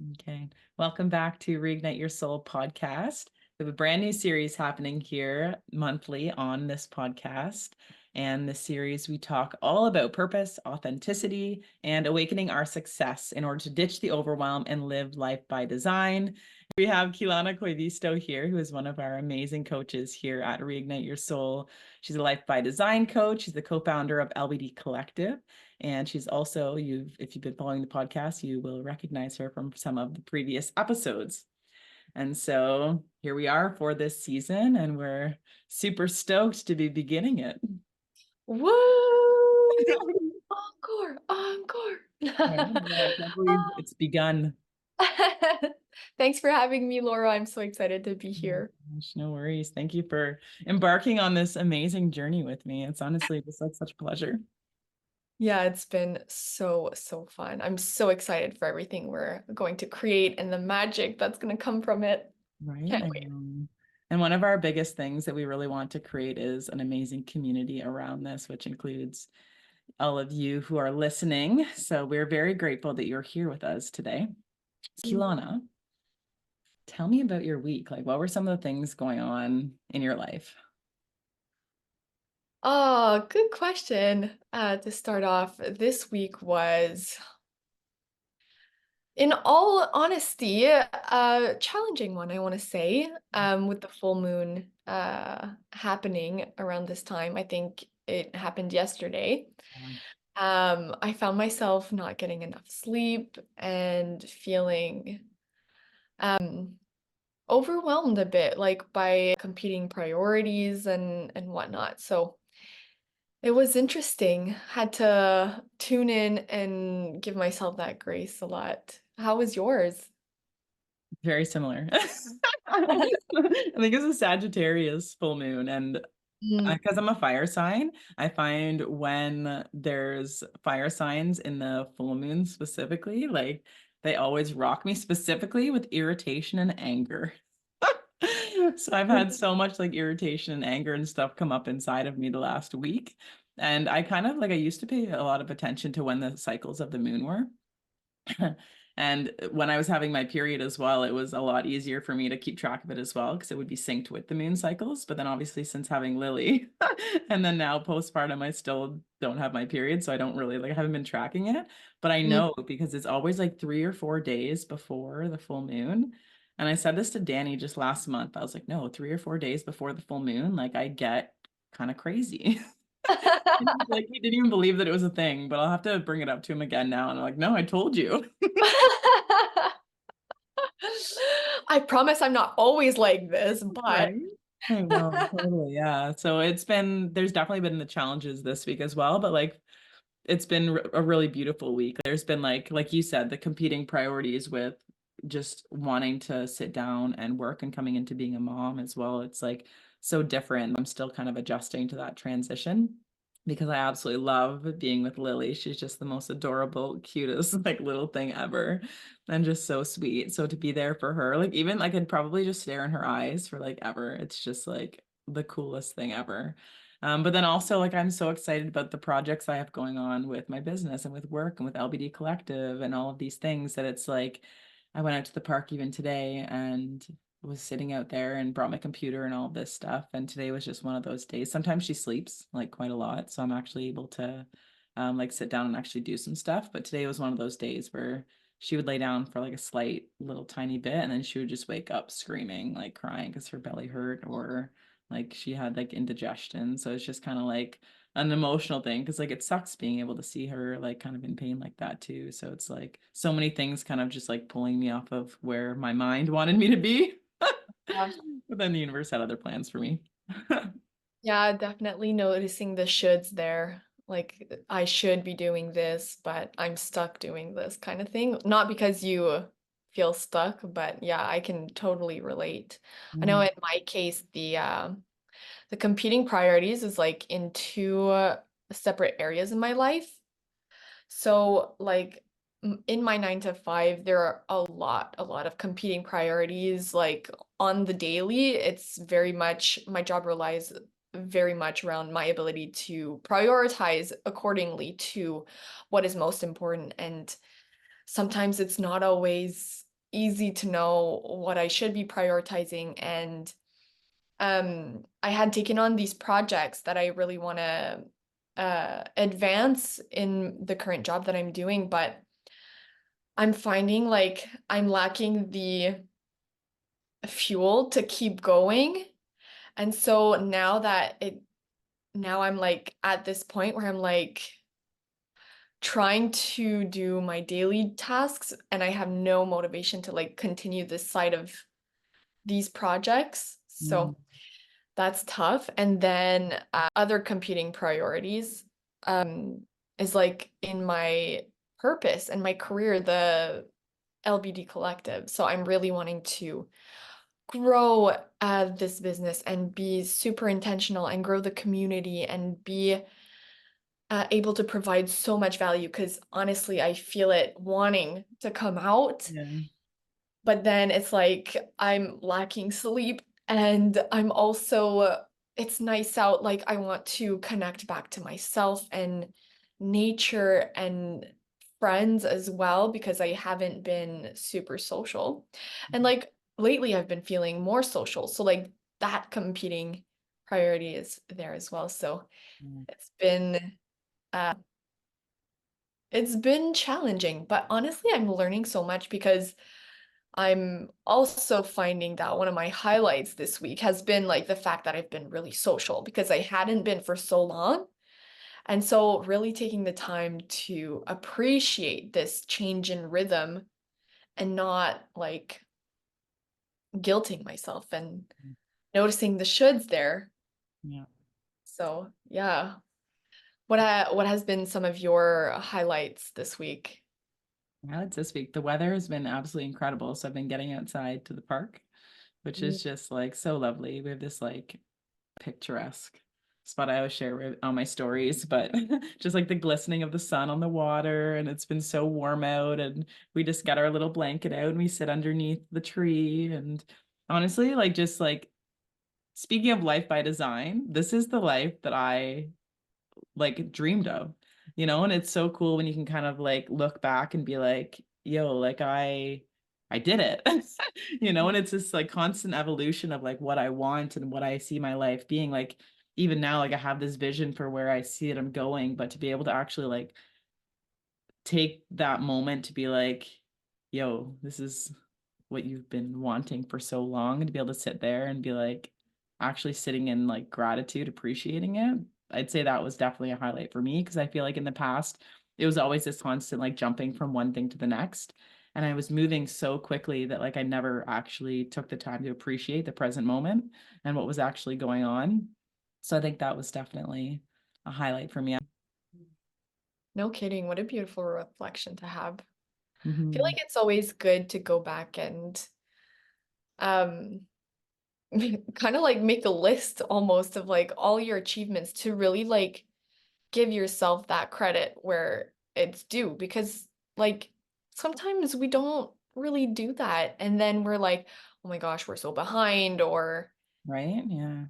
Okay. Welcome back to Reignite Your Soul Podcast. We have a brand new series happening here monthly on this podcast. And this series, we talk all about purpose, authenticity, and awakening our success in order to ditch the overwhelm and live life by design. We have Kylannah here, who is one of our amazing coaches here at Reignite Your Soul. She's a life by design coach. She's the co-founder of LBD Collective. And she's also, if you've been following the podcast, you will recognize her from some of the previous episodes. And so here we are for this season, and we're super stoked to be beginning it. Woo! Encore, encore. I can't believe it's begun. Thanks for having me, Laura. I'm so excited to be here. Gosh, no worries. Thank you for embarking on this amazing journey with me. It's honestly just like such a pleasure. Yeah, it's been so fun. I'm so excited for everything we're going to create and the magic that's going to come from it. Right. Can't wait. And one of our biggest things that we really want to create is an amazing community around this, which includes all of you who are listening. So we're very grateful that you're here with us today. Kylannah, tell me about your week. Like, what were some of the things going on in your life? Oh, good question. To start off, this week was, in all honesty, a challenging one, I want to say, with the full moon happening around this time. I think it happened yesterday. I found myself not getting enough sleep and feeling overwhelmed a bit, like by competing priorities and whatnot. So it was interesting. Had to tune in and give myself that grace a lot. How was yours? Very similar. I think it's a Sagittarius full moon, and Mm. because I'm a fire sign, I find when there's fire signs in the full moon specifically, like they always rock me specifically with irritation and anger. So I've had so much like irritation and anger and stuff come up inside of me the last week. And I kind of like, I used to pay a lot of attention to when the cycles of the moon were. And when I was having my period as well, it was a lot easier for me to keep track of it as well because it would be synced with the moon cycles. But then obviously since having Lily and then now postpartum, I still don't have my period. So I don't really like, I haven't been tracking it, but I Mm. know because it's always like 3 or 4 days before the full moon. And I said this to Danny just last month. I was like, no, 3 or 4 days before the full moon, like I get kind of crazy. Like he didn't even believe that it was a thing, but I'll have to bring it up to him again now. And I'm like, no, I told you. I promise I'm not always like this, but Right. I know, totally. Yeah. So there's definitely been the challenges this week as well, but like it's been a really beautiful week. There's been like you said, the competing priorities with just wanting to sit down and work and coming into being a mom as well. It's like so different. I'm still kind of adjusting to that transition because I absolutely love being with Lily. She's just the most adorable, cutest like little thing ever and just so sweet. So to be there for her, like even I could probably just stare in her eyes for like ever. It's just like the coolest thing ever. But then also like I'm so excited about the projects I have going on with my business and with work and with LBD Collective and all of these things that it's like I went out to the park even today and was sitting out there and brought my computer and all of this stuff. And today was just one of those days. Sometimes she sleeps like quite a lot, so I'm actually able to like sit down and actually do some stuff. But today was one of those days where she would lay down for like a slight little tiny bit and then she would just wake up screaming, like crying because her belly hurt or like she had like indigestion. So it's just kind of like an emotional thing because like it sucks being able to see her like kind of in pain like that too. So it's like so many things kind of just like pulling me off of where my mind wanted me to be. But then the universe had other plans for me. yeah, definitely noticing the shoulds there. Like I should be doing this, but I'm stuck doing this kind of thing. Not because you feel stuck, but yeah, I can totally relate. I know Mm. in my case, the competing priorities is like in two separate areas in my life. So like in my 9 to 5, there are a lot of competing priorities. Like on the daily, it's very much my job relies very much around my ability to prioritize accordingly to what is most important. And sometimes it's not always easy to know what I should be prioritizing. And I had taken on these projects that I really want to advance in the current job that I'm doing, but I'm finding like I'm lacking the fuel to keep going. And so now I'm like at this point where I'm like trying to do my daily tasks and I have no motivation to like continue this side of these projects. Mm, So that's tough. And then other competing priorities is like in my purpose and my career, the LBD Collective. So I'm really wanting to grow this business and be super intentional and grow the community and be able to provide so much value because honestly, I feel it wanting to come out, yeah. but then it's like I'm lacking sleep and I'm also, it's nice out. Like I want to connect back to myself and nature and friends as well because I haven't been super social. And like lately, I've been feeling more social. So, like, that competing priority is there as well. So, Mm, it's been uh, it's been challenging, but honestly, I'm learning so much because I'm also finding that one of my highlights this week has been like the fact that I've been really social because I hadn't been for so long. And so, really taking the time to appreciate this change in rhythm and not like guilting myself and mm, noticing the shoulds there. yeah. So, yeah. What has been some of your highlights this week? Yeah, it's this week. The weather has been absolutely incredible. So I've been getting outside to the park, which Mm. is just like so lovely. We have this like picturesque spot I always share on my stories, but just like the glistening of the sun on the water, and it's been so warm out, and we just got our little blanket out and we sit underneath the tree. And honestly, like just like speaking of life by design, this is the life that I like dreamed of, and it's so cool when you can kind of like look back and be like, yo, like I did it. And it's this like constant evolution of like what I want and what I see my life being like. Even now, like I have this vision for where I see it I'm going, but to be able to actually like take that moment to be like, yo, this is what you've been wanting for so long, and to be able to sit there and be like actually sitting in like gratitude, appreciating it. I'd say that was definitely a highlight for me because I feel like in the past it was always this constant like jumping from one thing to the next. And I was moving so quickly that like I never actually took the time to appreciate the present moment and what was actually going on. So I think that was definitely a highlight for me. No kidding. What a beautiful reflection to have. I feel Mhm. like it's always good to go back and um kind of like make a list almost of like all your achievements to really like give yourself that credit where it's due because like sometimes we don't really do that and then we're like, oh my gosh, we're so behind or Right? Yeah.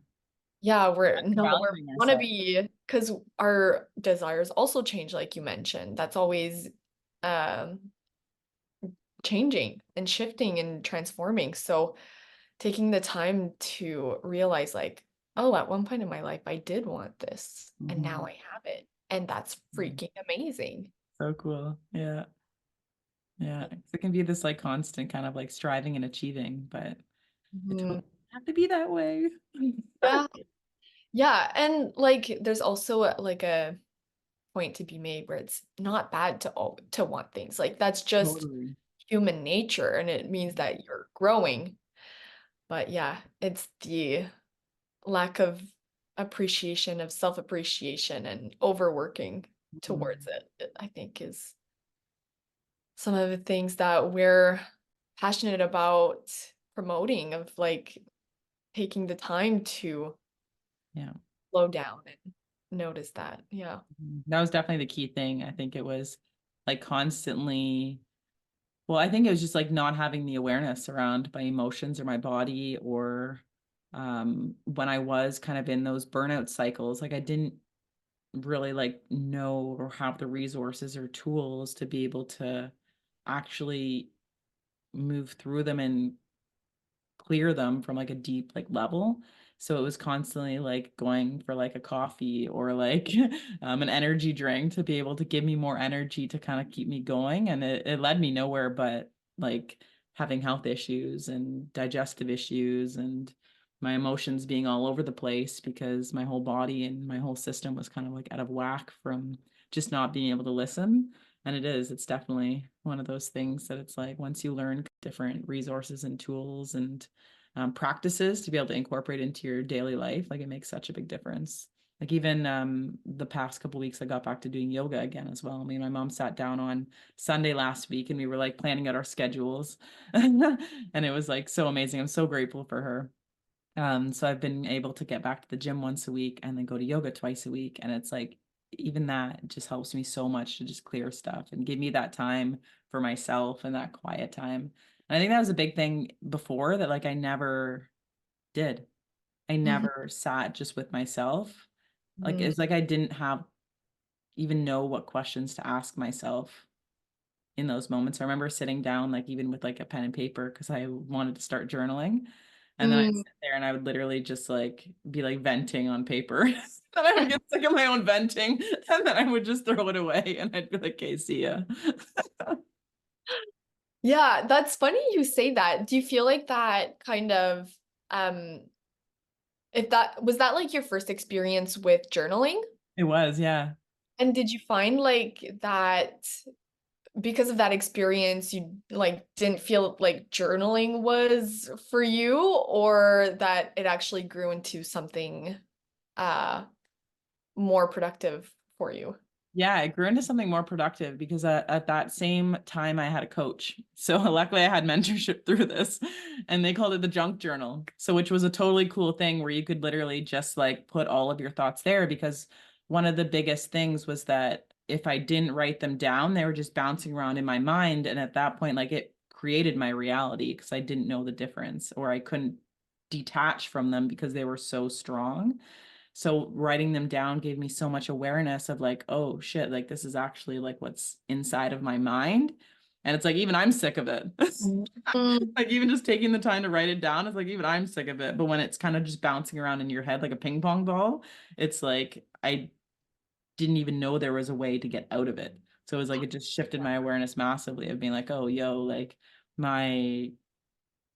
yeah, we're Not no, we're valuing wanna ourselves. be because our desires also change like you mentioned. That's always um changing and shifting and transforming. So taking the time to realize like, oh, at one point in my life I did want this and now Mhm. I have it. And that's Yeah. freaking amazing. So cool. Yeah. Yeah. 'Cause it can be this like constant kind of like striving and achieving, but it totally Mhm. doesn't have to be that way. Yeah. Yeah. And like there's also like a point to be made where it's not bad to want things. Like that's just Totally. human nature and it means that you're growing. But yeah, it's the lack of appreciation of self-appreciation and overworking towards Mhm. it, I think is some of the things that we're passionate about promoting of like taking the time to Yeah. slow down and notice that. Yeah. That was definitely the key thing. I think it was like constantly, well, I think it was just like not having the awareness around my emotions or my body, or when I was kind of in those burnout cycles, like I didn't really like know or have the resources or tools to be able to actually move through them and clear them from like a deep like level. So it was constantly like going for like a coffee or like an energy drink to be able to give me more energy to kind of keep me going. And it led me nowhere but like having health issues and digestive issues and my emotions being all over the place because my whole body and my whole system was kind of like out of whack from just not being able to listen. And it's definitely one of those things that it's like once you learn different resources and tools and practices to be able to incorporate into your daily life, like it makes such a big difference. Like even the past couple weeks, I got back to doing yoga again as well. I mean, my mom sat down on Sunday last week and we were like planning out our schedules. And it was like so amazing. I'm so grateful for her. So I've been able to get back to the gym once a week and then go to yoga twice a week. And it's like, even that just helps me so much to just clear stuff and give me that time for myself and that quiet time. And I think that was a big thing before that, like, I never did. I never sat just with myself. Like, Mm. it's like I didn't have even know what questions to ask myself in those moments. I remember sitting down, like even with like a pen and paper, because I wanted to start journaling. And then I'd Mm. sit there and I would literally just like be like venting on paper. Then I would get sick of my own venting and then I would just throw it away and I'd be like, okay, see ya. Yeah, that's funny you say that. Do you feel like that kind of um if that was that like your first experience with journaling? It was, yeah. And did you find like that because of that experience you like didn't feel like journaling was for you, or that it actually grew into something uh more productive for you? Yeah, it grew into something more productive because at that same time I had a coach. So luckily I had mentorship through this and they called it the junk journal. So which was a totally cool thing where you could literally just like put all of your thoughts there because one of the biggest things was that if I didn't write them down, they were just bouncing around in my mind. And at that point, like it created my reality because I didn't know the difference or I couldn't detach from them because they were so strong. So writing them down gave me so much awareness of like, oh shit, like this is actually like what's inside of my mind. And it's like, even I'm sick of it. Mm. Like even just taking the time to write it down, it's like, even I'm sick of it. But when it's kind of just bouncing around in your head like a ping pong ball, it's like, I didn't even know there was a way to get out of it. So it was like, it just shifted my awareness massively of being like, oh, yo, like my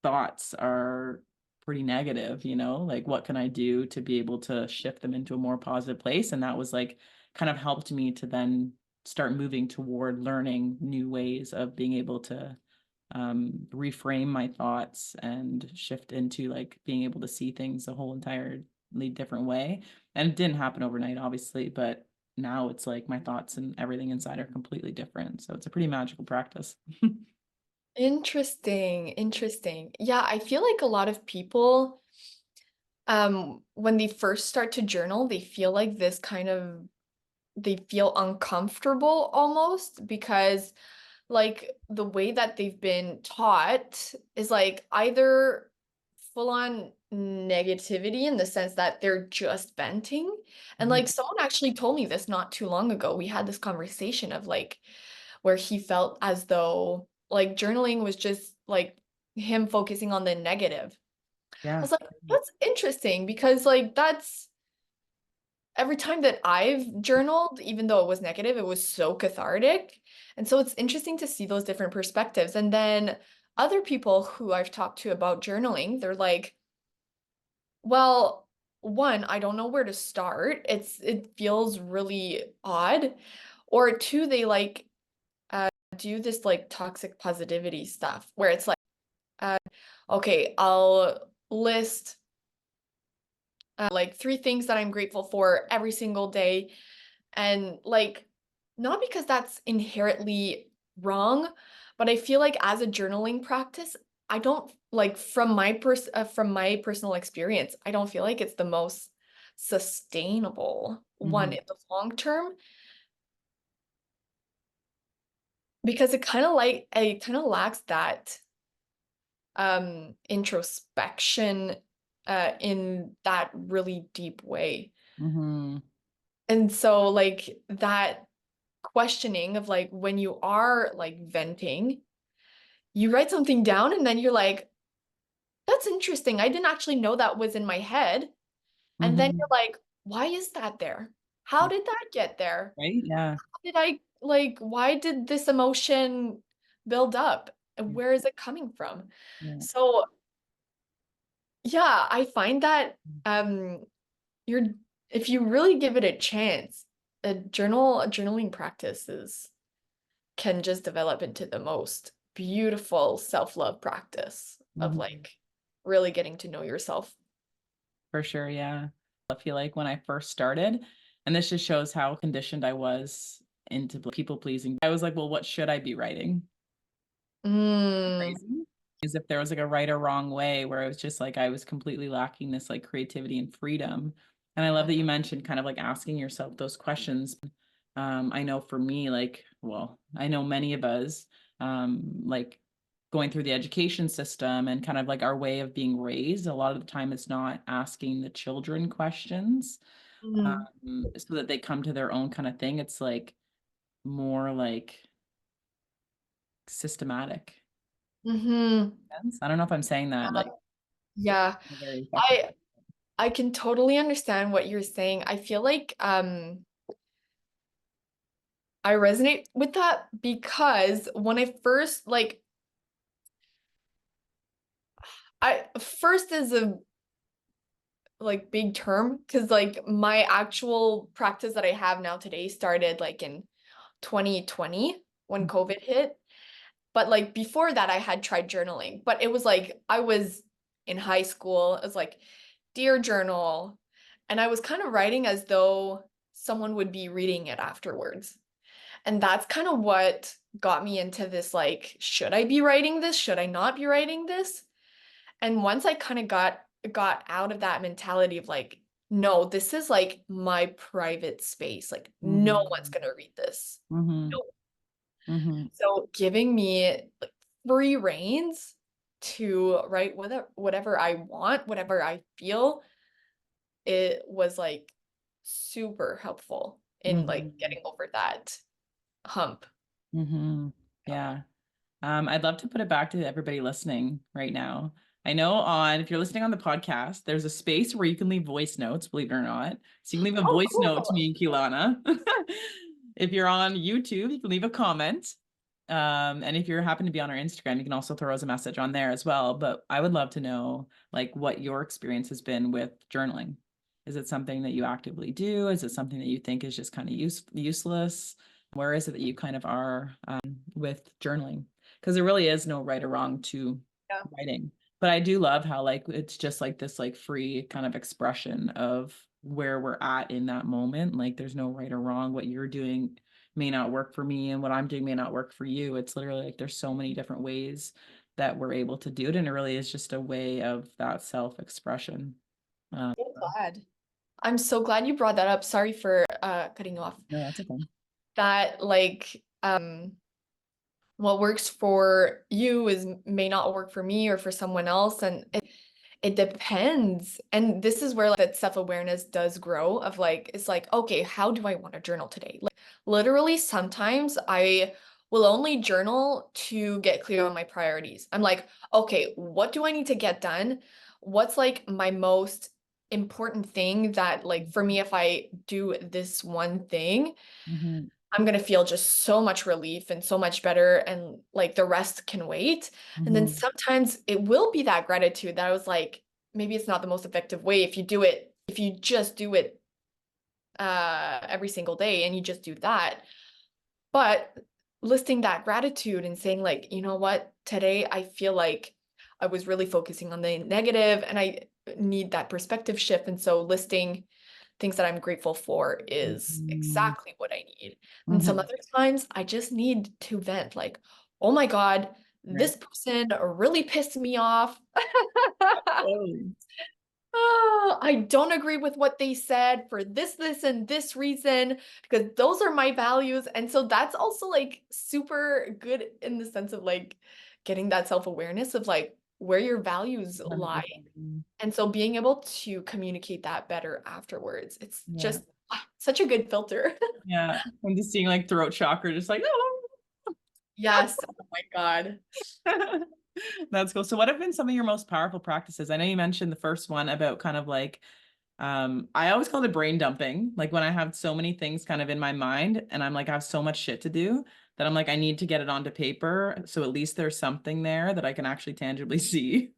thoughts are pretty negative, like what can I do to be able to shift them into a more positive place? And that was like kind of helped me to then start moving toward learning new ways of being able to reframe my thoughts and shift into like being able to see things a whole entirely different way. And it didn't happen overnight, obviously, but now it's like my thoughts and everything inside are completely different. So it's a pretty magical practice. Interesting, interesting. Yeah, I feel like a lot of people, when they first start to journal, they feel like this kind of, they feel uncomfortable almost because like the way that they've been taught is like either full on negativity in the sense that they're just venting. And Mhm. like someone actually told me this not too long ago. We had this conversation of like where he felt as though like journaling was just like him focusing on the negative. I Yeah. was like, that's interesting because like that's every time that I've journaled, even though it was negative, it was so cathartic. And so it's interesting to see those different perspectives. And then other people who I've talked to about journaling, they're like, well, one, I don't know where to start. It feels really odd. Or two, they like do this like toxic positivity stuff where it's like, uh, okay, I'll list like three things that I'm grateful for every single day. And like, not because that's inherently wrong, but I feel like as a journaling practice, I don't like from my personal experience, I don't feel like it's the most sustainable one Mhm. in the long term because it kind of lacks that introspection in that really deep way. Mhm. And so like that questioning of like when you are like venting, you write something down and then you're like, that's interesting. I didn't actually know that was in my head. And then you're Mhm. like, why is that there? How did that get there? Right? Yeah. Did I like, why did this emotion build up? And Yeah. where is it coming from? Yeah. So yeah, I find that you're if you really give it a chance, a journaling practices can just develop into the most beautiful self-love practice of Mhm. like really getting to know yourself. For sure, yeah. I feel like when I first started, and this just shows how conditioned I was into people pleasing. I was like, well, what should I be writing? Mm, Crazy. As if there was like a right or wrong way where it was just like I was completely lacking this like creativity and freedom. And I love that you mentioned kind of like asking yourself those questions. I know for me, like, well, I know many of us, like going through the education system and kind of like our way of being raised, a lot of the time it's not asking the children questions, mm, so that they come to their own kind of thing. It's like more like systematic. hmm. I don't know if I'm saying that like Yeah, very effective. I I can totally understand what you're saying. I feel like I resonate with that because when I first like I first is a like big term because like my actual practice that I have now today started like in 2020 when COVID hit. But like before that, I had tried journaling, but it was like I was in high school. It was like, dear journal. And I was kind of writing as though someone would be reading it afterwards. And that's kind of what got me into this like, should I be writing this? Should I not be writing this? And once I kind of got out of that mentality of like, no, this is like my private space. Like no one's Mhm. gonna read this. Mhm. No. Mhm. So giving me like free reins to write whatever I want, whatever I feel, it was like super helpful in like Mhm. getting over that hump. Mhm. Yeah. I'd love to put it back to everybody listening right now. I know if you're listening on the podcast, there's a space where you can leave voice notes, believe it or not. So you can leave a Oh, voice note to cool. me and Kylannah. If you're on YouTube, you can leave a comment. And if you happen to be on our Instagram, you can also throw us a message on there as well. But I would love to know like what your experience has been with journaling. Is it something that you actively do? Is it something that you think is just kind of useless? Where is it that you kind of are with journaling? Because there really is no right or wrong to Yeah. writing. But I do love how like it's just like this like free kind of expression of where we're at in that moment. Like there's no right or wrong. What you're doing may not work for me and what I'm doing may not work for you. It's literally like there's so many different ways that we're able to do it. And it really is just a way of that self-expression. So glad. I'm so glad you brought that up. Sorry for cutting you off. No, that's okay. That like what works for you is may not work for me or for someone else, and it depends. And this is where like that self-awareness does grow of like it's like, okay, how do I want to journal today? Like literally sometimes I will only journal to get clear on my priorities. I'm like, okay, what do I need to get done? What's like my most important thing that like for me if I do this one thing, Mm-hmm. I'm gonna feel just so much relief and so much better, and like the rest can wait. And then Mm-hmm. sometimes it will be that gratitude that I was like, maybe it's not the most effective way if you do it, if you just do it every single day and you just do that. But listing that gratitude and saying like, you know what, today I feel like I was really focusing on the negative and I need that perspective shift. And so listing things that I'm grateful for is Mm-hmm. exactly what I need. And some Mm-hmm. other times I just need to vent like, oh my God, Right. this person really pissed me off. Totally. Ah, I don't agree with what they said for this, and this reason, because those are my values. And so that's also like super good in the sense of like getting that self-awareness of like where your values lie. 100%. And so being able to communicate that better afterwards, it's Yeah. just such a good filter. Yeah. I'm just seeing like throat chakra, just like, oh. Yes. Oh my God. That's cool. So what have been some of your most powerful practices? I know you mentioned the first one about kind of like I always call it brain dumping. Like when I have so many things kind of in my mind and I'm like, I have so much shit to do that I'm like, I need to get it onto paper. So at least there's something there that I can actually tangibly see.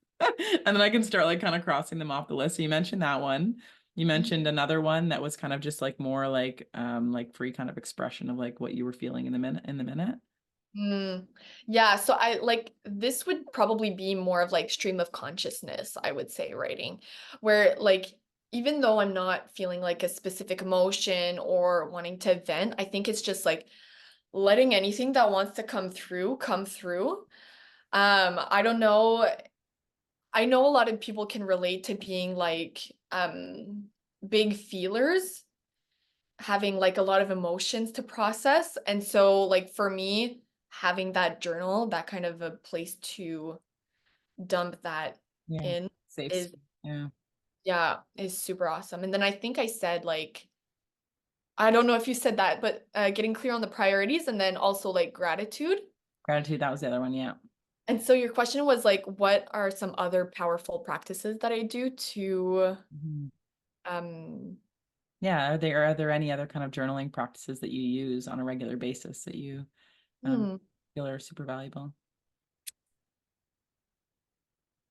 And then I can start like kind of crossing them off the list. So you mentioned that one. You mentioned another one that was kind of just like more like free kind of expression of like what you were feeling in the minute. Mm. Yeah, so I like this would probably be more of like stream of consciousness, I would say, writing, where like even though I'm not feeling like a specific emotion or wanting to vent, I think it's just like letting anything that wants to come through. I don't know. I know a lot of people can relate to being like big feelers, having like a lot of emotions to process. And so like for me, having that journal, that kind of a place to dump that Yeah. in Safe is, space. Yeah. yeah, is super awesome. And then I think I said like, I don't know if you said that, but getting clear on the priorities and then also like gratitude. Gratitude, that was the other one. Yeah. And so your question was like, what are some other powerful practices that I do to Mhm. um Yeah. Are there any other kind of journaling practices that you use on a regular basis that you um hmm, feel are super valuable?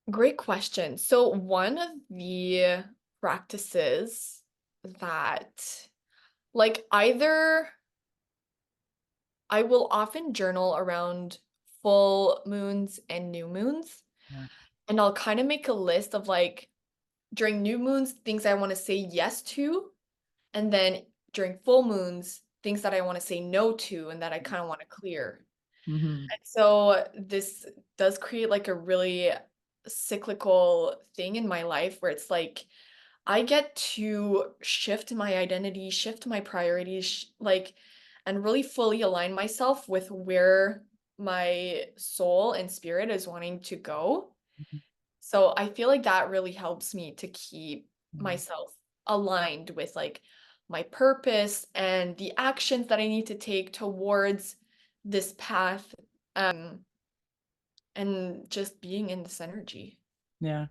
great question. So one of the practices that like either I will often journal around full moons and new moons, Yeah. and I'll kind of make a list of like during new moons things I want to say yes to, and then during full moons things that I want to say no to and that I kind of want to clear. Mm-hmm. And so this does create like a really cyclical thing in my life where it's like I get to shift my identity, shift my priorities, like, and really fully align myself with where my soul and spirit is wanting to go. So I feel like that really helps me to keep Yeah. myself aligned with like my purpose and the actions that I need to take towards this path. Um, and just being in this energy. Yeah.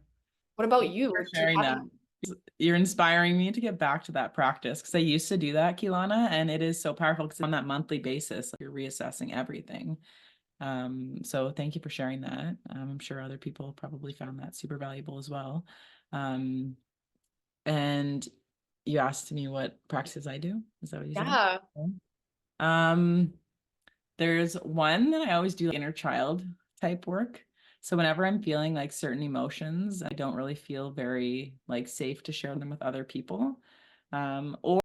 What about Thank you for you? Do you sharing have that. You're inspiring me to get back to that practice because I used to do that, Kylannah, and it is so powerful because on that monthly basis, like, you're reassessing everything. So thank you for sharing that. I'm sure other people probably found that super valuable as well. Um, and you asked me what practices I do. Is that what you said? yeah. Yeah. Um, there's one that I always do, like, inner child type work. So whenever I'm feeling like certain emotions, I don't really feel very like safe to share them with other people. Or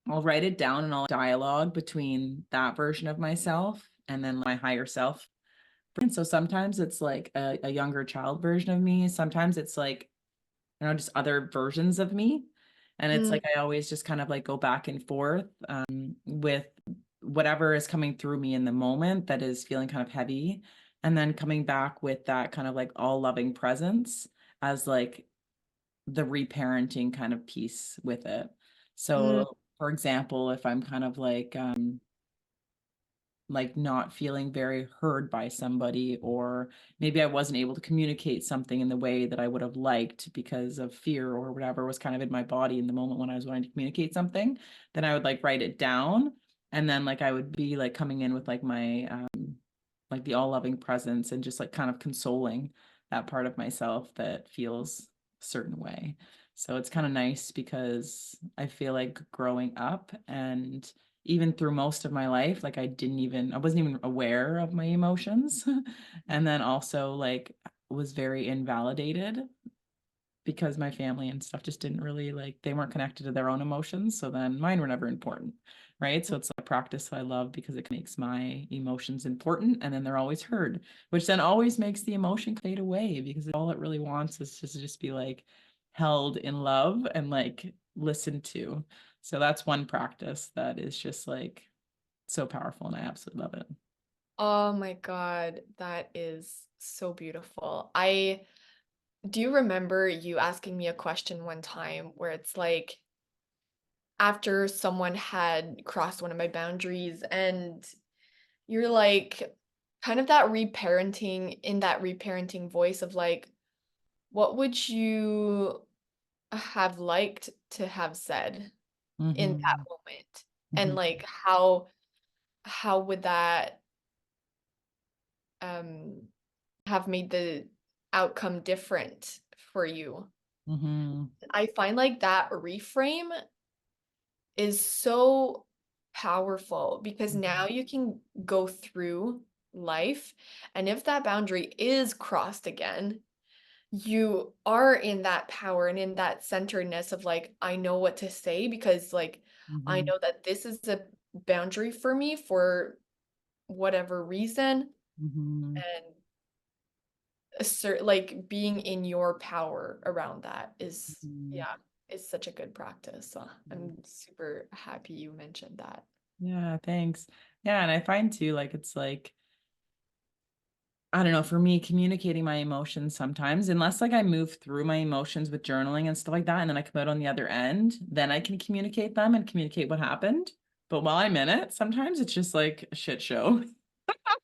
I'll write it down and I'll dialogue between that version of myself and then my higher self. And so sometimes it's like a younger child version of me. Sometimes it's like, just other versions of me. And it's Mm, like I always just kind of like go back and forth with whatever is coming through me in the moment that is feeling kind of heavy. And then coming back with that kind of like all loving presence as like the reparenting kind of piece with it. mm, So, for example, if I'm kind of like not feeling very heard by somebody, or maybe I wasn't able to communicate something in the way that I would have liked because of fear or whatever was kind of in my body in the moment when I was wanting to communicate something, then I would like write it down, and then like I would be like coming in with like my like the all loving presence and just like kind of consoling that part of myself that feels a certain way. So it's kind of nice because I feel like growing up and even through most of my life, like I wasn't even aware of my emotions. And then also like was very invalidated because my family and stuff just didn't really like, they weren't connected to their own emotions. So then mine were never important. Right. So it's a practice that I love because it makes my emotions important and then they're always heard, which then always makes the emotion fade away because all it really wants is just be like held in love and like listened to. So that's one practice that is just like so powerful and I absolutely love it. oh my God, that is so beautiful. I do remember you asking me a question one time where it's like after someone had crossed one of my boundaries and you're like, kind of that reparenting, in that reparenting voice of like, what would you have liked to have said in that Mm-hmm. moment? And Mm-hmm. like how would that um have made the outcome different for you? Mm-hmm. I find like that reframe is so powerful because now you can go through life, and if that boundary is crossed again, you are in that power and in that centeredness of like, I know what to say because like I Mm-hmm. know that this is a boundary for me for whatever reason. Mm-hmm. And assert like being in your power around that is, Mm-hmm. yeah, is such a good practice. So I'm super happy you mentioned that. Yeah, thanks. Yeah, and I find too, like it's like, I don't know, for me, communicating my emotions sometimes, unless like I move through my emotions with journaling and stuff like that, and then I come out on the other end, then I can communicate them and communicate what happened. But while I'm in it, sometimes it's just like a shit show.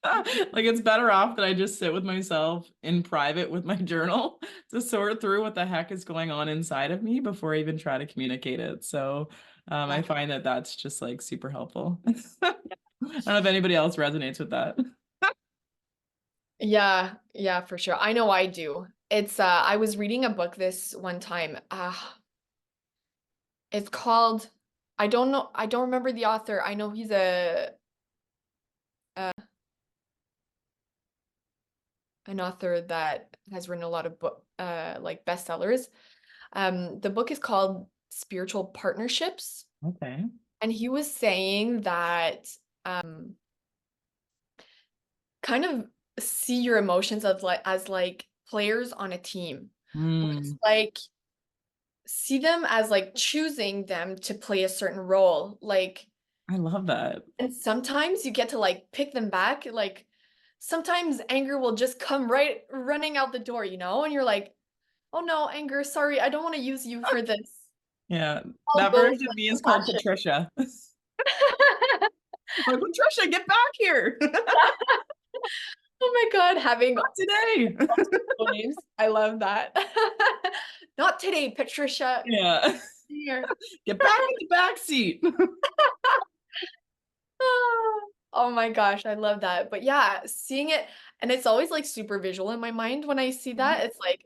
Like it's better off that I just sit with myself in private with my journal to sort through what the heck is going on inside of me before I even try to communicate it. So I Yeah. find that that's just like super helpful. I don't know if anybody else resonates with that. Yeah, yeah, for sure. I know I do. It's I was reading a book this one time. It's called, I don't know, I don't remember the author. I know he's a an author that has written a lot of book like bestsellers. The book is called Spiritual Partnerships, Okay. and he was saying that um kind of see your emotions of like as like players on a team. Where it's Mm, like see them as like choosing them to play a certain role. Like, I love that. and sometimes you get to like pick them back. Like sometimes anger will just come right running out the door, you know, and you're like, oh no, anger, sorry, I don't want to use you for this. Yeah. I'll That go version with of me is called compassion. Patricia. Like, Patricia, get back here. Not Oh my God, having today. multiple names. I love that. Not today, Patricia. Yeah. Here. Get back in the back seat. Oh my gosh, I love that. But yeah, seeing it, and it's always like super visual in my mind when I see that. It's like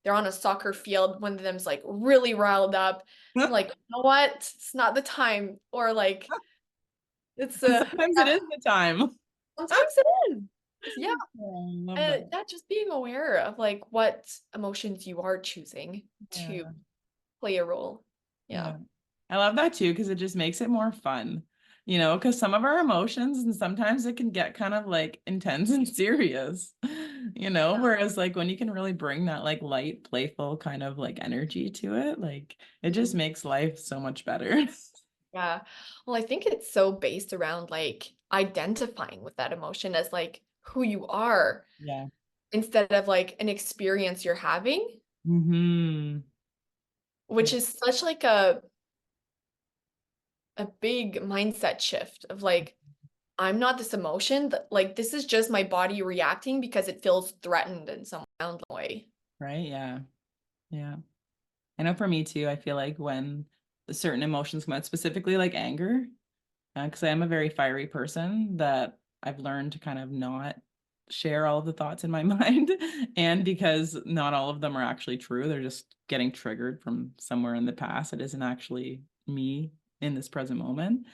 they're on a soccer field, one of them's like really riled up. I'm like, you know what? It's not the time. Or like it's Sometimes it is the time. sometimes it is. Yeah. Oh, I love that. Yeah, just being aware of like what emotions you are choosing to Yeah. play a role. Yeah. Yeah. I love that too, because it just makes it more fun, because some of our emotions and sometimes it can get kind of like intense and serious, whereas like when you can really bring that like light, playful kind of like energy to it, like it just Mhm. makes life so much better. Yeah. Well, I think it's so based around like identifying with that emotion as like who you are Yeah. instead of like an experience you're having, Mm-hmm. which is such like a big mindset shift of like I'm not this emotion, like this is just my body reacting because it feels threatened in some way. Right. Yeah. Yeah. I know for me too, I feel like when certain emotions come out, specifically like anger, because I am a very fiery person, that I've learned to kind of not share all of the thoughts in my mind. And because not all of them are actually true, they're just getting triggered from somewhere in the past. It isn't actually me in this present moment.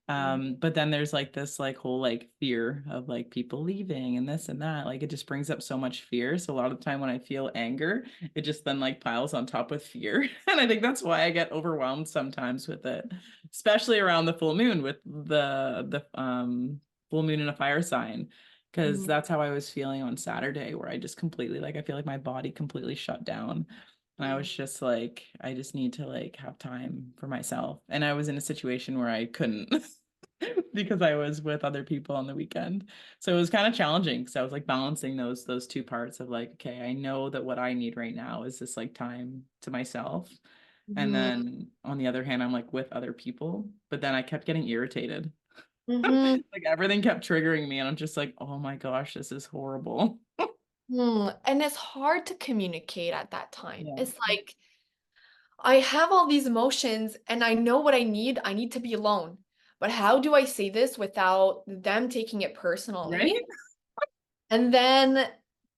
Mm. But then there's like this like whole like fear of like people leaving and this and that. Like it just brings up so much fear. So a lot of the time when I feel anger, it just then like piles on top with fear. And I think that's why I get overwhelmed sometimes with it, especially around the full moon with the full moon in a fire sign. Because Mhm. that's how I was feeling on Saturday, where I just completely like I feel like my body completely shut down. And I was just like, I just need to like have time for myself. And I was in a situation where I couldn't because I was with other people on the weekend. So it was kind of challenging because I was like balancing those two parts of like, okay, I know that what I need right now is this like time to myself. And Mhm. then on the other hand, I'm like with other people. But then I kept getting irritated Mm-hmm. Like everything kept triggering me, and I'm just like, oh my gosh, this is horrible. And it's hard to communicate at that time. Yeah. It's like I have all these emotions and I know what I need. I need to be alone. But how do I say this without them taking it Right? personally? And then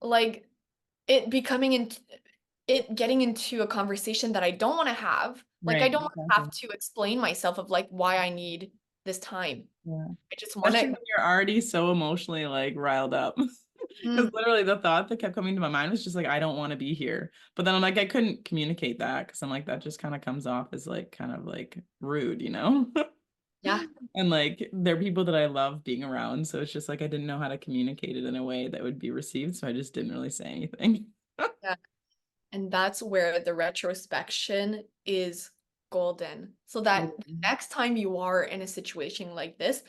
like it becoming into it getting into a conversation that I don't want to have. Like I Right, don't want to exactly. have to explain myself of like why I need this time. Yeah. I just want Especially to. when you're already so emotionally like riled up. Because Mm, literally the thought that kept coming to my mind was just like, I don't want to be here. But then I'm like, I couldn't communicate that because I'm like, that just kind of comes off as like kind of like rude, you know? yeah. And like they're people that I love being around. So it's just like I didn't know how to communicate it in a way that would be received. So I just didn't really say anything. Yeah. And that's where the retrospection is golden. So that the Totally. next time you are in a situation like this,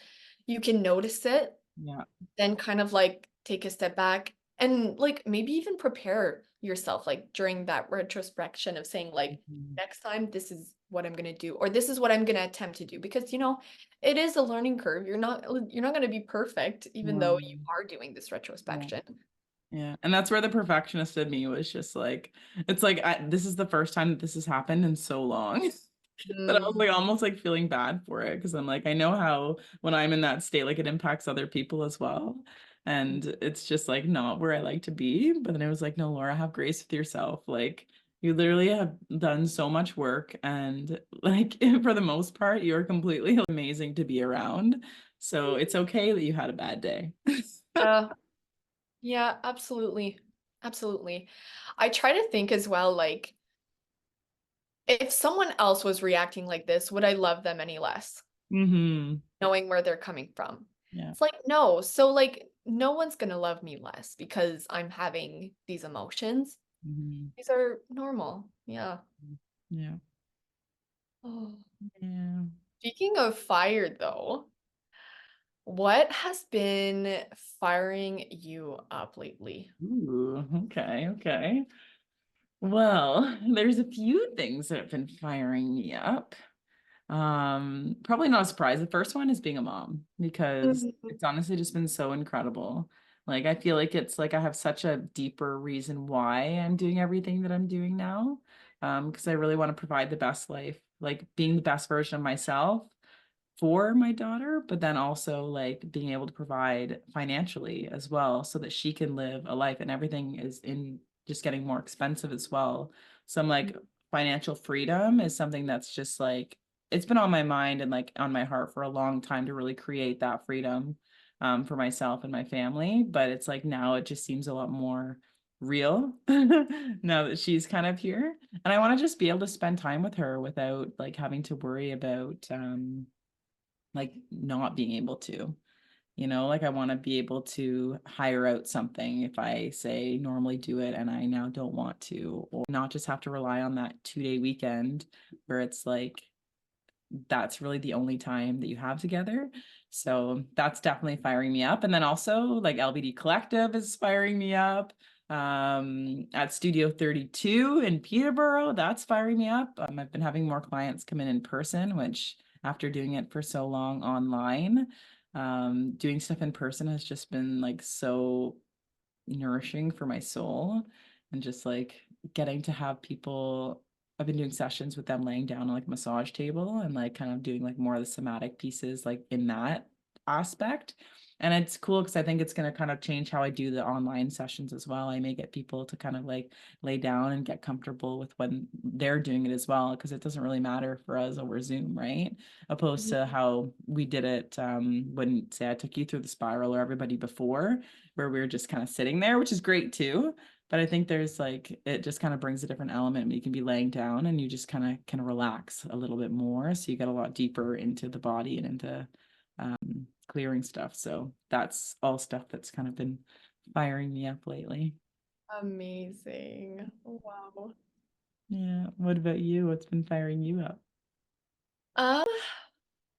you can notice it, Yeah. then kind of like take a step back and like maybe even prepare yourself like during that retrospection of saying like Mhm. next time this is what I'm going to do or this is what I'm going to attempt to do because it is a learning curve. You're not going to be perfect even though you No. are doing this Yeah. retrospection. Yeah. And that's where the perfectionist in me was just like, it's like, this is the first time that this has happened in so long. That I was Mm, like almost like feeling bad for it because I'm like, I know how when I'm in that state, like it impacts other people as well. And it's just like not where I like to be. But then it was like, no, Laura, have grace with yourself. Like you literally have done so much work and like for the most part, you're completely amazing to be around. So it's okay that you had a bad day. yeah. Yeah, absolutely. Absolutely. I try to think as well, like, if someone else was reacting like this, would I love them any less, Mm-hmm. knowing where they're coming from? Yeah. It's like, no. So, like, no one's gonna love me less because I'm having these emotions. Mm-hmm. These are normal. Yeah. Yeah. Oh. Yeah. Speaking of fire, though, what has been firing you up lately? Ooh, okay, okay. Well, there's a few things that have been firing me up. Probably not a surprise. The first one is being a mom because Mhm. it's honestly just been so incredible. Like I feel like it's like I have such a deeper reason why I'm doing everything that I'm doing now. Because I really want to provide the best life, like being the best version of myself for my daughter, but then also like being able to provide financially as well so that she can live a life and everything is in just getting more expensive as well. So I'm like, financial freedom is something that's just like, it's been on my mind and like on my heart for a long time to really create that freedom for myself and my family. But it's like now it just seems a lot more real now that she's kind of here. And I want to just be able to spend time with her without like having to worry about like not being able to, like I want to be able to hire out something if I say normally do it and I now don't want to, or not just have to rely on that 2-day weekend where it's like that's really the only time that you have together. So that's definitely firing me up. And then also like LBD Collective is firing me up. At Studio 32 in Peterborough, that's firing me up. I've been having more clients come in person, which after doing it for so long online, doing stuff in person has just been like so nourishing for my soul and just like getting to have people. I've been doing sessions with them laying down on like a massage table and like kind of doing like more of the somatic pieces like in that aspect. And it's cool because I think it's going to kind of change how I do the online sessions as well. I may get people to kind of like lay down and get comfortable with when they're doing it as well, because it doesn't really matter for us over Zoom, right? Opposed to how we did it when, say, I took you through the spiral or everybody before, where we were just kind of sitting there, which is great too. But I think there's like, it just kind of brings a different element. You can be laying down and you just kind of can relax a little bit more. So you get a lot deeper into the body and into clearing stuff. So that's all stuff that's kind of been firing me up lately. Amazing. Wow. Yeah. What about you? What's been firing you up? Um,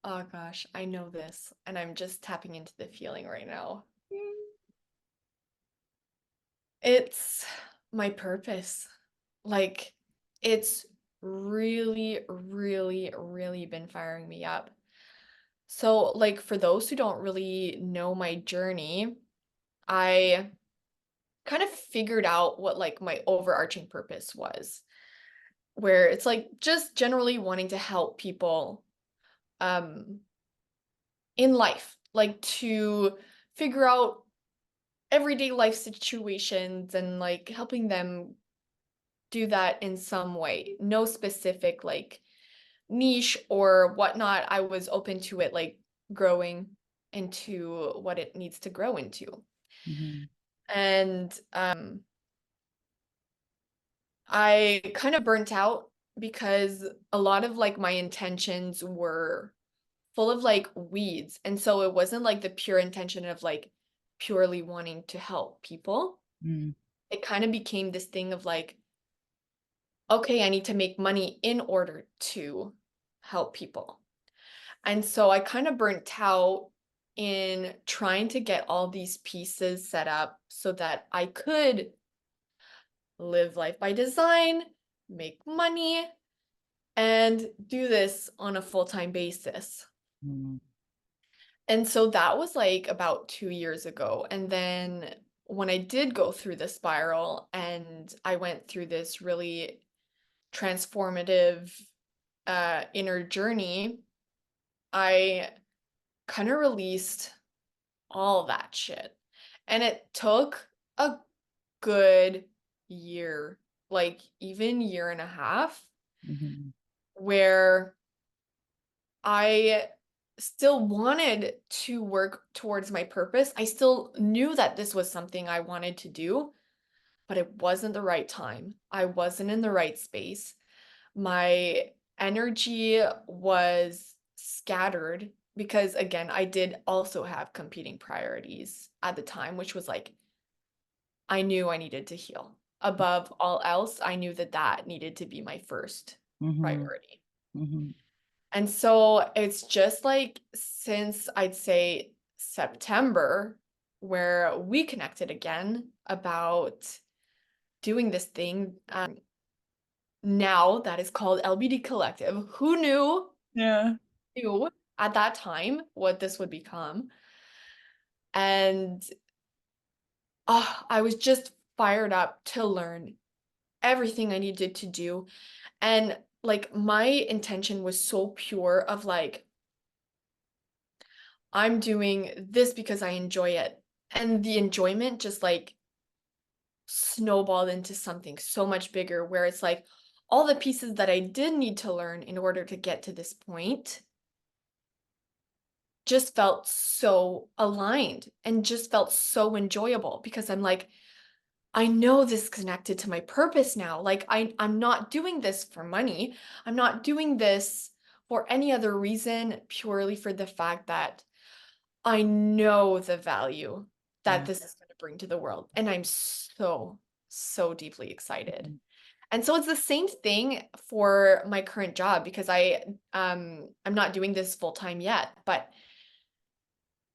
oh gosh, I know this, and I'm just tapping into the feeling right now. It's my purpose. Like, it's really, really, really been firing me up. So, like, for those who don't really know my journey, I kind of figured out what like my overarching purpose was, where it's like just generally wanting to help people um in life, like to figure out everyday life situations and like helping them do that in some way. No specific like niche or whatnot. I was open to it like growing into what it needs to grow into. Mm-hmm. And I kind of burnt out because a lot of like my intentions were full of like weeds. And so it wasn't like the pure intention of like purely wanting to help people. Mm-hmm. It kind of became this thing of like, okay, I need to make money in order to help people. And so I kind of burnt out in trying to get all these pieces set up so that I could live life by design, make money, and do this on a full-time basis. And so that was like about 2 years ago. And then when I did go through the spiral and I went through this really transformative inner journey, I kind of released all that shit. And it took a good year, like even year and a half, Mm-hmm. where I still wanted to work towards my purpose. I still knew that this was something I wanted to do, but it wasn't the right time. I wasn't in the right space. My energy was scattered because, again, I did also have competing priorities at the time, which was like, I knew I needed to heal. Above all else, I knew that that needed to be my first Mm-hmm. priority. Mm-hmm. And so it's just like since I'd say September, where we connected again about doing this thing now that is called LBD Collective. Who Yeah. knew at that time what this would become? And I was just fired up to learn everything I needed to do. And like my intention was so pure of like, I'm doing this because I enjoy it. And the enjoyment just like snowballed into something so much bigger where it's like all the pieces that I did need to learn in order to get to this point just felt so aligned and just felt so enjoyable because I'm like, I know this is connected to my purpose now. Like I'm not doing this for money. I'm not doing this for any other reason, purely for the fact that I know the value that Yeah. this is going to bring to the world. And I'm so, so deeply excited. Mm-hmm. And so it's the same thing for my current job because I'm not doing this full time yet, but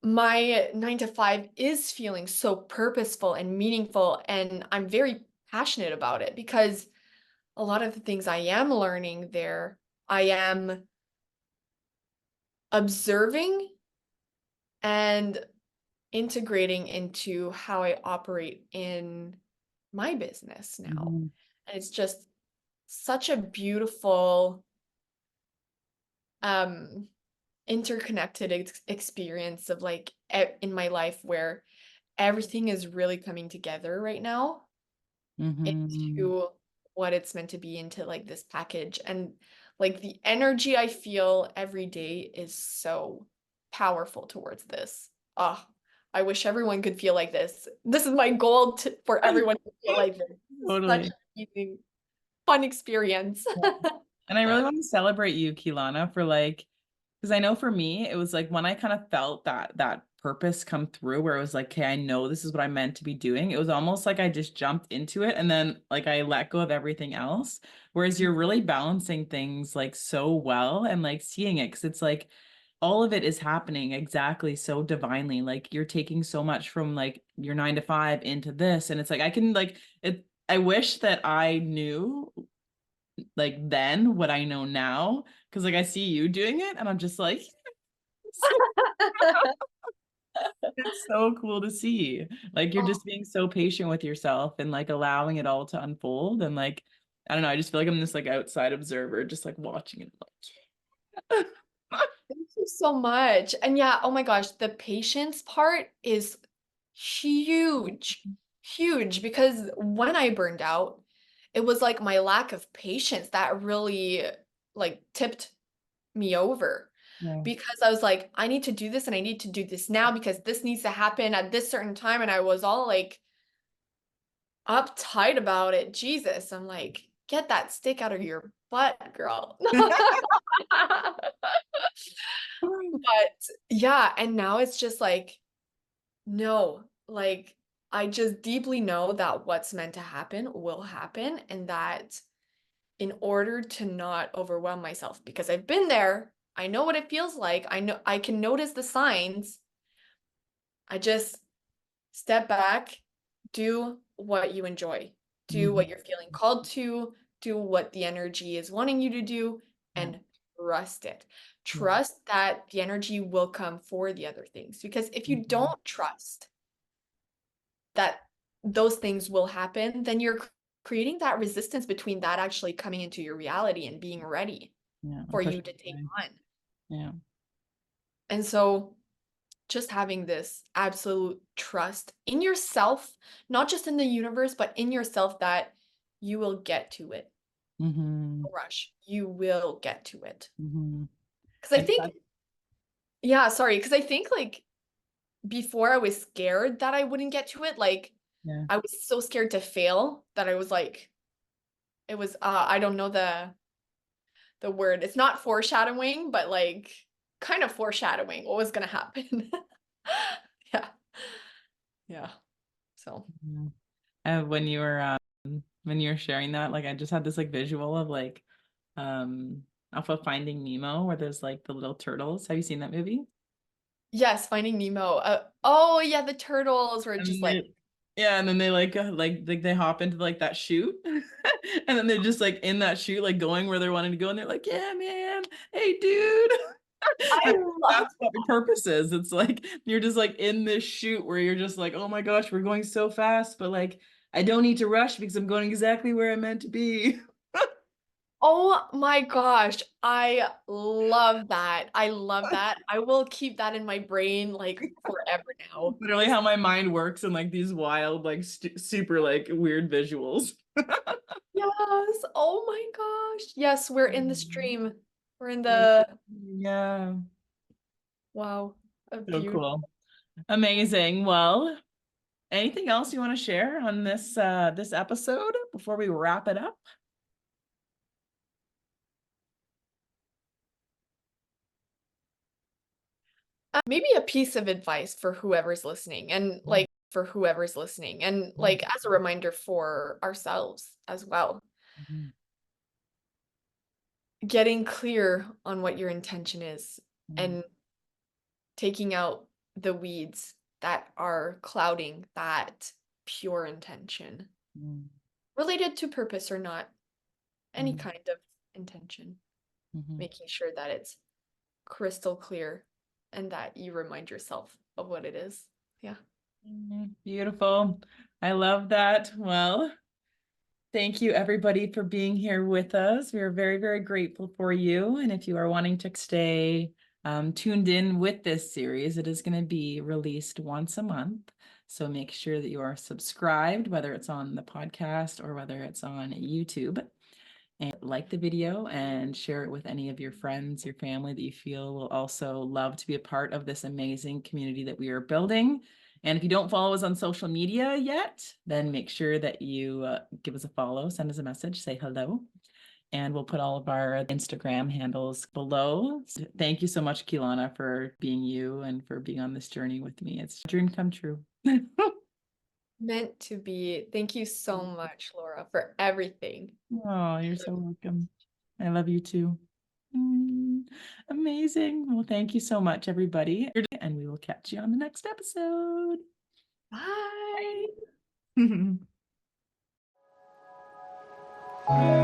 my 9 to 5 is feeling so purposeful and meaningful. And I'm very passionate about it because a lot of the things I am learning there, I am observing and integrating into how I operate in my business now. Mm-hmm. And it's just such a beautiful interconnected experience of like in my life where everything is really coming together right now Mm-hmm. into what it's meant to be, into like this package. And like the energy I feel every day is so powerful towards this. Oh, I wish everyone could feel like this. This is my goal for everyone to feel like this. This is such Totally. an amazing, fun experience. Yeah. And I really want to celebrate you, Kylannah, for like, because I know for me, it was like when I kind of felt that purpose come through where it was like, okay, I know this is what I'm meant to be doing. It was almost like I just jumped into it and then like I let go of everything else. Whereas you're really balancing things like so well and like seeing it because it's like all of it is happening exactly so divinely. Like you're taking so much from like your 9 to 5 into this. And it's like I can like it. I wish that I knew like then what I know now. Cause like I see you doing it and I'm just like, It's so cool to see. Like you're just being so patient with yourself and like allowing it all to unfold. And like, I don't know, I just feel like I'm this like outside observer, just like watching it. Like, Thank you so much. And yeah, oh my gosh, the patience part is huge, huge, because when I burned out, it was like my lack of patience that really like tipped me over, yeah. because I was like, I need to do this and I need to do this now because this needs to happen at this certain time. And I was all like uptight about it. Jesus, I'm like, get that stick out of your butt, girl. But yeah, and now it's just like, no, like I just deeply know that what's meant to happen will happen, and that in order to not overwhelm myself, because I've been there, I know what it feels like. I know I can notice the signs. I just step back, do what you enjoy, do what Mhm. you're feeling called to, do what the energy is wanting you to do, Yeah. and trust it. Yeah. Trust that the energy will come for the other things. Because if you Mhm. don't trust that those things will happen, then you're creating that resistance between that actually coming into your reality and being ready Yeah. for Push you it to take away. on. Yeah. And so just having this absolute trust in yourself, not just in the universe, but in yourself, that you will get to it. Mm-hmm. No rush. You will get to it. Mm-hmm. Because I I think, yeah, sorry, because I think like before I was scared that I wouldn't get to it. Like yeah. I was so scared to fail that I was like, it was I don't know the word. It's not foreshadowing, but like kind of foreshadowing what was gonna happen. Yeah. Yeah. So Yeah. And when you were sharing that, like I just had this like visual of like off of Finding Nemo where there's like the little turtles. Have you seen that movie? yes, Finding Nemo. Oh yeah, the turtles were just And like, they, yeah, and then they like they hop into like that chute, and then they're just like in that chute, like going where they're wanting to go, and they're like, "Yeah, man, hey, dude." I And love. that's what the purpose is. It's like you're just like in this chute where you're just like, "Oh my gosh, we're going so fast," but like I don't need to rush because I'm going exactly where I'm meant to be. Oh my gosh, I love that. I love that. I will keep that in my brain like forever now. Literally how my mind works in like these wild, like super like weird visuals. Yes. Oh my gosh. Yes, we're in the Mhm. stream. We're in the Yeah, wow, a so beautiful. cool. Amazing. Well, anything else you want to share on this episode before we wrap it up? Maybe a piece of advice for whoever's listening, and Yeah. like for whoever's listening, and like as a reminder for ourselves as well. Mhm. Getting clear on what your intention is Mhm. and taking out the weeds that are clouding that pure intention, Mhm. related to purpose or not, any Mhm. kind of intention, Mhm. making sure that it's crystal clear and that you remind yourself of what it is. Yeah. Beautiful. I love that. Well, thank you everybody for being here with us. We are very, very grateful for you. And if you are wanting to stay tuned in with this series, it is going to be released once a month. So make sure that you are subscribed, whether it's on the podcast or whether it's on YouTube. And like the video and share it with any of your friends, your family that you feel will also love to be a part of this amazing community that we are building. And if you don't follow us on social media yet, then make sure that you give us a follow, send us a message, say hello. And we'll put all of our Instagram handles below. So thank you so much, Kylannah, for being you and for being on this journey with me. It's a dream come true. Meant to be. Thank you so much, Laura, for everything. Oh, you're so welcome. I love you too. Amazing. Well, thank you so much, everybody. And we will catch you on the next episode. Bye. Bye.